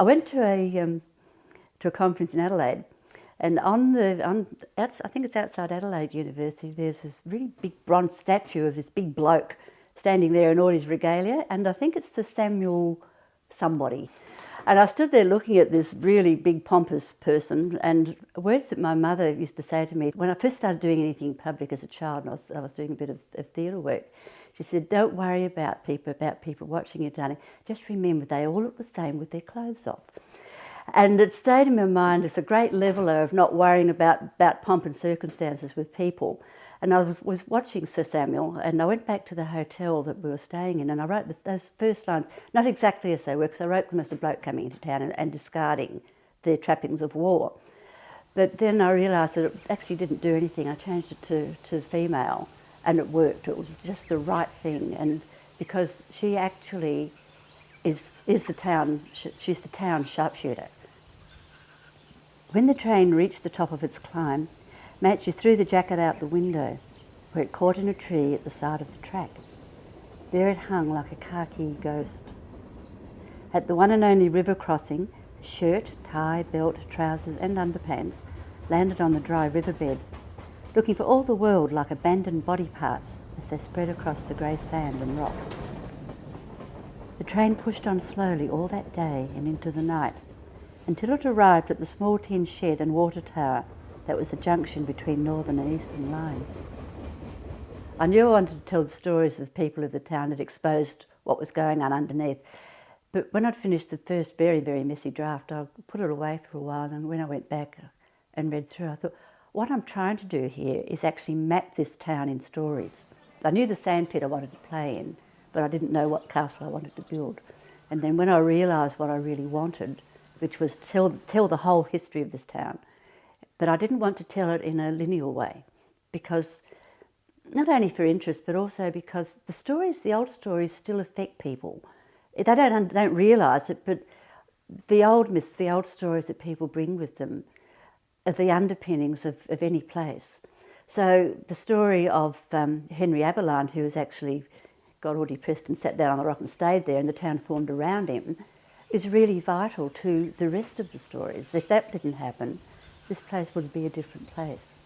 I went to a conference in Adelaide, and I think it's outside Adelaide University, there's this really big bronze statue of this big bloke standing there in all his regalia, and I think it's Sir Samuel somebody. And I stood there looking at this really big pompous person, and words that my mother used to say to me when I first started doing anything public as a child, and I was doing a bit of theatre work. She said, "Don't worry about people watching you, darling. Just remember they all look the same with their clothes off." And it stayed in my mind as a great leveller of not worrying about pomp and circumstances with people. And I was watching Sir Samuel, and I went back to the hotel that we were staying in, and I wrote those first lines, not exactly as they were, because I wrote them as a bloke coming into town and discarding the trappings of war. But then I realised that it actually didn't do anything. I changed it to female, and it worked. It was just the right thing, and because she actually is the town, she's the town sharpshooter. When the train reached the top of its climb, Matthew threw the jacket out the window, where it caught in a tree at the side of the track. There it hung like a khaki ghost. At the one and only river crossing, shirt, tie, belt, trousers and underpants landed on the dry riverbed, looking for all the world like abandoned body parts as they spread across the grey sand and rocks. The train pushed on slowly all that day and into the night, until it arrived at the small tin shed and water tower that was the junction between northern and eastern lines. I knew I wanted to tell the stories of the people of the town that exposed what was going on underneath. But when I'd finished the first very, very messy draft, I put it away for a while, and when I went back and read through, I thought, what I'm trying to do here is actually map this town in stories. I knew the sandpit I wanted to play in, but I didn't know what castle I wanted to build. And then when I realised what I really wanted, which was tell the whole history of this town, but I didn't want to tell it in a linear way, because not only for interest, but also because the stories, the old stories, still affect people. They don't realise it, but the old myths, the old stories that people bring with them are the underpinnings of any place. So the story of Henry Aberline, who was actually got all depressed and sat down on the rock and stayed there, and the town formed around him, is really vital to the rest of the stories. If that didn't happen, this place would be a different place.